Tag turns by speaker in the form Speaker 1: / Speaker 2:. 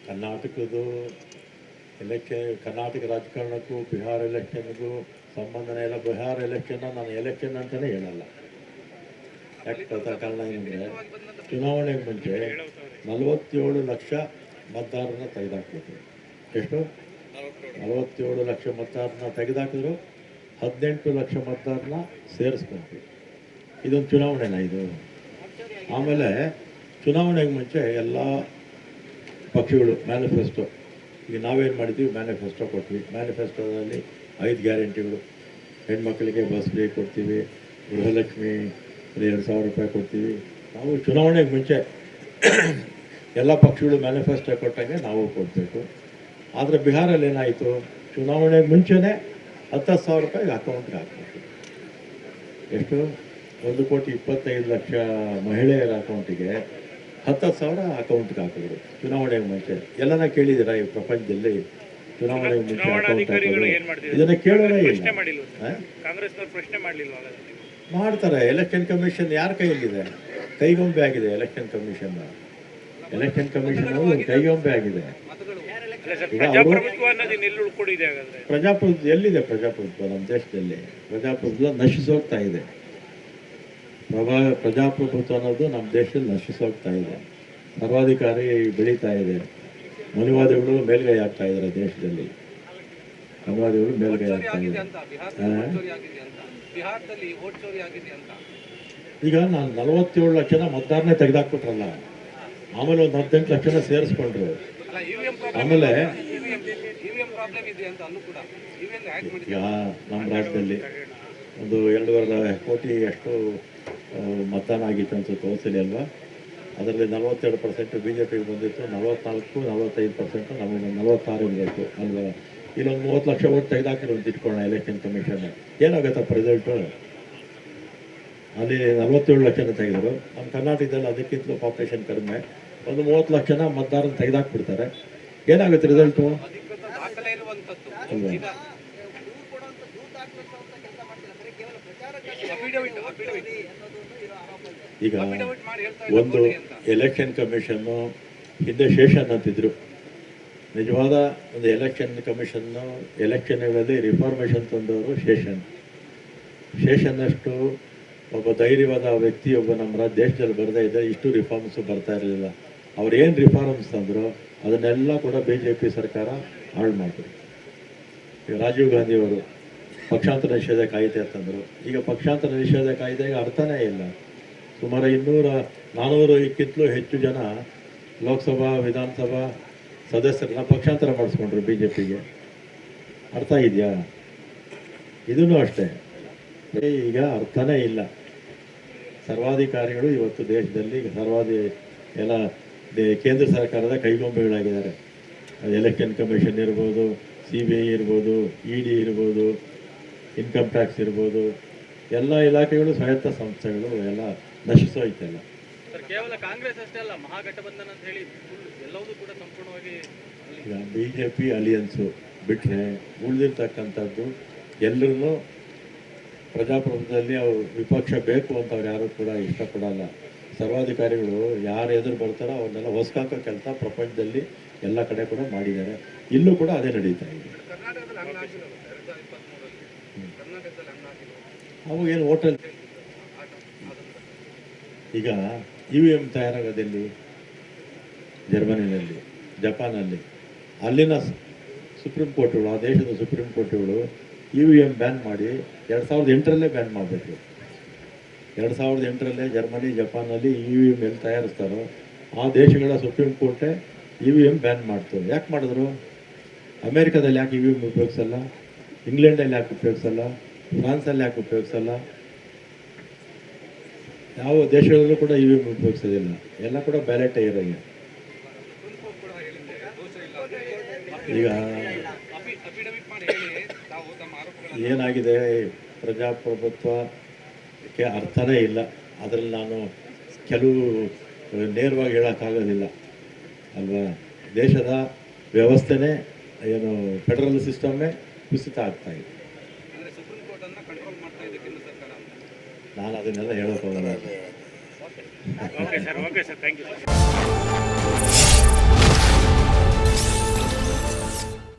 Speaker 1: ಕರ್ನಾಟಕದ್ದು ಕರ್ನಾಟಕ ರಾಜಕಾರಣಕ್ಕೂ ಬಿಹಾರ ಎಲೆಕ್ಷನ್ಗೂ ಸಂಬಂಧನೇ ಇಲ್ಲ. ಬಿಹಾರ ಎಲೆಕ್ಷನ್ನ ನಾನು ಎಲೆಕ್ಷನ್ ಅಂತಲೇ ಹೇಳಲ್ಲ. ಯಾಕೆ ಕಾರಣ ಏನಂದರೆ, ಚುನಾವಣೆಗೆ ಮುಂಚೆ 47 ಲಕ್ಷ ಮತದಾರರನ್ನ ತೆಗೆದುಹಾಕಿದ್ರು. ಎಷ್ಟು? 47 ಲಕ್ಷ ಮತದಾರರನ್ನ ತೆಗೆದುಹಾಕಿದ್ರು. 18 ಲಕ್ಷ ಮತದಾರರನ್ನ ಸೇರಿಸ್ಕೊಂಡ್ರು. ಇದೊಂದು ಚುನಾವಣೆನಾ ಇದು? ಆಮೇಲೆ ಚುನಾವಣೆಗೆ ಮುಂಚೆ ಎಲ್ಲ ಪಕ್ಷಗಳು ಮ್ಯಾನಿಫೆಸ್ಟೋ, ಈಗ ನಾವೇನು ಮಾಡಿದ್ವಿ, ಮ್ಯಾನಿಫೆಸ್ಟೋ ಕೊಟ್ವಿ. ಮ್ಯಾನಿಫೆಸ್ಟೋದಲ್ಲಿ 5 ಗ್ಯಾರಂಟಿಗಳು. ಹೆಣ್ಮಕ್ಳಿಗೆ ಬಸ್ ಫ್ರೀ ಕೊಡ್ತೀವಿ, ಗೃಹಲಕ್ಷ್ಮಿ 2,000 ರೂಪಾಯಿ ಕೊಡ್ತೀವಿ. ನಾವು ಚುನಾವಣೆಗೆ ಮುಂಚೆ ಎಲ್ಲ ಪಕ್ಷಗಳು ಮ್ಯಾನಿಫೆಸ್ಟೋ ಕೊಟ್ಟಾಗೆ ನಾವು ಕೊಡಬೇಕು. ಆದರೆ ಬಿಹಾರಲ್ಲಿ ಏನಾಯಿತು, ಚುನಾವಣೆಗೆ ಮುಂಚೆನೇ 10,000 ರೂಪಾಯಿಗೆ ಅಕೌಂಟ್ಗೆ ಹಾಕಬೇಕು. ಎಷ್ಟು? 1,25,00,000 ಮಹಿಳೆಯರ ಅಕೌಂಟಿಗೆ 10,000 ಅಕೌಂಟ್ಗೆ ಹಾಕಿದ್ರು ಚುನಾವಣೆಗೆ ಮುಂಚೆ. ಎಲ್ಲನ ಕೇಳಿದ್ದೀರಾ ಈ ಪ್ರಪಂಚದಲ್ಲಿ? ಚುನಾವಣೆಗೆ ಮುಂಚೆ ಅಕೌಂಟ್ ಹಾಕೋದು ಇದನ್ನು ಕೇಳೋದೇ ಇಲ್ಲ. ಮಾಡ್ತಾರೆ. ಎಲೆಕ್ಷನ್ ಕಮಿಷನ್ ಯಾರ ಕೈಯಲ್ಲಿದೆ? ಕೈಗೊಂಬೆ ಆಗಿದೆ ಎಲೆಕ್ಷನ್ ಕಮಿಷನ್. ಎಲೆಕ್ಷನ್ ಕಮಿಷನ್ ಕೈಗೊಂಬೆ ಆಗಿದೆ. ಪ್ರಜಾಪ್ರಭುತ್ವ ಎಲ್ಲಿದೆ? ಪ್ರಜಾಪ್ರಭುತ್ವ ನಮ್ಮ ದೇಶದಲ್ಲಿ ಪ್ರಜಾಪ್ರಭುತ್ವ ನಶಿಸೋಗ್ತಾ ಇದೆ. ಪ್ರಜಾಪ್ರಭುತ್ವ ಅನ್ನೋದು ನಮ್ಮ ದೇಶದಲ್ಲಿ ನಶಿಸೋಗ್ತಾ ಇದೆ. ಸರ್ವಾಧಿಕಾರಿ ಬೆಳೀತಾ ಇದೆ. ಮನುವಾದಿಗಳು ಮೇಲ್ಗೈ ಆಗ್ತಾ ಇದ್ದಾರೆ ದೇಶದಲ್ಲಿ. ಮನುವಾದಿಗಳು ಮೇಲ್ಗೈ ಆಗ್ತಾ ಇದೆ. ಈಗ ನಾನು 47 ಲಕ್ಷನ ಮತದಾರನೇ ತೆಗೆದಾಕ್ಬಿಟ್ರಲ್ಲ, ಆಮೇಲೆ ಒಂದು 18 ಲಕ್ಷನ ಸೇರಿಸ್ಕೊಂಡ್ರು. ಆಮೇಲೆ ಈಗ ನಮ್ಮ ರಾಜ್ಯದಲ್ಲಿ ಒಂದು 2.5 ಕೋಟಿ ಅಷ್ಟು ಮತದಾನ ಆಗಿತ್ತು ಅನ್ಸುತ್ತೆ ಹೋದ್ಸಲಿ ಅಲ್ವಾ? ಅದರಲ್ಲಿ 42% BJPಗೆ ಬಂದಿತ್ತು, 44-45% ನಮಗೆ 46 ಇರಬೇಕು ಅಲ್ವಾ? ಇಲ್ಲೊಂದು 30 ಲಕ್ಷ ಓಟ್ ತೆಗೆದಾಕಿರೋ ಅಂತ ಇಟ್ಕೊಳ್ಳೋಣ ಎಲೆಕ್ಷನ್ ಕಮಿಷನ್. ಏನಾಗುತ್ತಪ್ಪ ರಿಸಲ್ಟು? ಅಲ್ಲಿ 47 ಲಕ್ಷನ ತೆಗೆದರು. ನಮ್ಮ ಕರ್ನಾಟಕದಲ್ಲಿ ಅದಕ್ಕಿಂತಲೂ ಪಾಪ್ಯುಲೇಷನ್ ಕಡಿಮೆ, ಒಂದು 30 ಲಕ್ಷನ ಮತದಾರನ ತೆಗೆದಾಕ್ಬಿಡ್ತಾರೆ. ಏನಾಗುತ್ತೆ ರಿಸಲ್ಟು ಅಲ್ವಾ? ಈಗ ಒಂದು ಎಲೆಕ್ಷನ್ ಕಮಿಷನ್ನು ಹಿಂದೆ ಶೇಷನ್ ಅಂತಿದ್ರು. ನಿಜವಾದ ಒಂದು ಎಲೆಕ್ಷನ್ ಕಮಿಷನ್ನು ಎಲೆಕ್ಷನ್ಗಳಲ್ಲಿ ರಿಫಾರ್ಮೇಷನ್ ತಂದವರು ಶೇಷನ್ನಷ್ಟು ಒಬ್ಬ ಧೈರ್ಯವಾದ ವ್ಯಕ್ತಿ ಒಬ್ಬ ನಮ್ಮ ದೇಶದಲ್ಲಿ ಬರ್ತಾ ಇದ್ದ ಇಷ್ಟು ರಿಫಾರ್ಮ್ಸು ಬರ್ತಾ ಇರಲಿಲ್ಲ. ಅವ್ರು ಏನು ರಿಫಾರ್ಮ್ಸ್ ತಂದರು ಅದನ್ನೆಲ್ಲ ಕೂಡ BJP ಸರ್ಕಾರ ಹಾಳು ಮಾಡಿದ್ರು. ಈಗ ರಾಜೀವ್ ಗಾಂಧಿಯವರು ಪಕ್ಷಾಂತರ ನಿಷೇಧ ಕಾಯ್ದೆ ತಂದರು. ಈಗ ಪಕ್ಷಾಂತರ ನಿಷೇಧ ಕಾಯ್ದೆಗೆ ಅರ್ಥನೇ ಇಲ್ಲ. ಸುಮಾರು 200-400ಕ್ಕಿಂತಲೂ ಹೆಚ್ಚು ಜನ ಲೋಕಸಭಾ ವಿಧಾನಸಭಾ ಸದಸ್ಯರನ್ನ ಪಕ್ಷಾಂತರ ಮಾಡಿಸ್ಕೊಂಡ್ರು BJPಗೆ. ಅರ್ಥ ಇದೆಯಾ? ಇದೂ ಅಷ್ಟೇ, ಈಗ ಅರ್ಥನೇ ಇಲ್ಲ. ಸರ್ವಾಧಿಕಾರಿಗಳು ಇವತ್ತು ದೇಶದಲ್ಲಿ ಎಲ್ಲ ಕೇಂದ್ರ ಸರ್ಕಾರದ ಕೈಗೊಂಬೆಗಳಾಗಿದ್ದಾರೆ. ಎಲೆಕ್ಷನ್ ಕಮಿಷನ್ ಇರ್ಬೋದು, CBI ಇರ್ಬೋದು, ED ಇರ್ಬೋದು, ಇನ್ಕಮ್ ಟ್ಯಾಕ್ಸ್ ಇರ್ಬೋದು, ಎಲ್ಲ ಇಲಾಖೆಗಳು ಸ್ವಾಯತ್ತ ಸಂಸ್ಥೆಗಳು ಎಲ್ಲ ನಶಿಸೋಯ್ತಲ್ಲ.
Speaker 2: ಕೇವಲ ಕಾಂಗ್ರೆಸ್ ಅಷ್ಟೇ ಅಲ್ಲ, ಮಹಾಗಠಬಂಧನ ಅಂತ ಹೇಳಿ ಎಲ್ಲವೂ ಕೂಡ ಸಂಪೂರ್ಣವಾಗಿ
Speaker 1: ಈಗ BJP ಅಲಿಯನ್ಸು ಬಿಟ್ಟರೆ ಉಳಿದಿರ್ತಕ್ಕಂಥದ್ದು ಎಲ್ಲರೂ ಪ್ರಜಾಪ್ರಭುತ್ವದಲ್ಲಿ ಅವ್ರು ವಿಪಕ್ಷ ಬೇಕು ಅಂತ ಅವ್ರು ಯಾರು ಕೂಡ ಇಷ್ಟಪಡಲ್ಲ. ಸರ್ವಾಧಿಕಾರಿಗಳು ಯಾರು ಎದುರು ಬರ್ತಾರೋ ಅವ್ರನ್ನೆಲ್ಲ ಹೊಸ್ಕಾಕೋ ಕೆಲಸ ಪ್ರಪಂಚದಲ್ಲಿ ಎಲ್ಲ ಕಡೆ ಕೂಡ ಮಾಡಿದ್ದಾರೆ. ಇಲ್ಲೂ ಕೂಡ ಅದೇ ನಡೀತಾ ಇದೆ. ಅವು ಏನು ಹೋಟೆಲ್ ಈಗ EVM ತಯಾರಾಗೋದಲ್ಲಿ ಜರ್ಮನಿನಲ್ಲಿ, ಜಪಾನಲ್ಲಿ, ಅಲ್ಲಿನ ಸುಪ್ರೀಂ ಕೋರ್ಟ್ಗಳು, ಆ ದೇಶದ ಸುಪ್ರೀಂ ಕೋರ್ಟ್ಗಳು EVM ಬ್ಯಾನ್ ಮಾಡಿ 2008ರಲ್ಲೇ ಬ್ಯಾನ್ ಮಾಡಬೇಕು. 2008ರಲ್ಲೇ ಜರ್ಮನಿ, ಜಪಾನಲ್ಲಿ EVM ಎಲ್ಲಿ ತಯಾರಿಸ್ತಾರೋ ಆ ದೇಶಗಳ ಸುಪ್ರೀಂ ಕೋರ್ಟೇ EVM ಬ್ಯಾನ್ ಮಾಡ್ತಾರೆ. ಯಾಕೆ ಮಾಡಿದ್ರು? ಅಮೇರಿಕಾದಲ್ಲಿ ಯಾಕೆ EVM ಉಪಯೋಗಿಸಲ್ಲ? ಇಂಗ್ಲೆಂಡಲ್ಲಿ ಯಾಕೆ ಉಪಯೋಗಿಸಲ್ಲ? ಫ್ರಾನ್ಸಲ್ಲಿ ಯಾಕೆ ಉಪಯೋಗಿಸಲ್ಲ? ಯಾವ ದೇಶಗಳಲ್ಲೂ ಕೂಡ EVM ಉಪಯೋಗಿಸೋದಿಲ್ಲ. ಎಲ್ಲ ಕೂಡ ಬ್ಯಾಲೆಟೇ ಇರೋಂಗೆ. ಈಗ ಏನಾಗಿದೆ, ಪ್ರಜಾಪ್ರಭುತ್ವಕ್ಕೆ ಅರ್ಥನೇ ಇಲ್ಲ. ಅದರಲ್ಲಿ ನಾನು ಕೆಲವು ನೇರವಾಗಿ ಹೇಳೋಕ್ಕಾಗೋದಿಲ್ಲ ಅಲ್ವಾ? ದೇಶದ ವ್ಯವಸ್ಥೆನೇ ಏನು ಫೆಡರಲ್ ಸಿಸ್ಟಮ್ಮೇ ಕುಸಿತ ಆಗ್ತಾ ಇದೆ. ನಾನು ಅದನ್ನೆಲ್ಲ ಹೇಳೋಕ್ಕೋಗಲ್ಲ.
Speaker 2: Okay sir, thank you.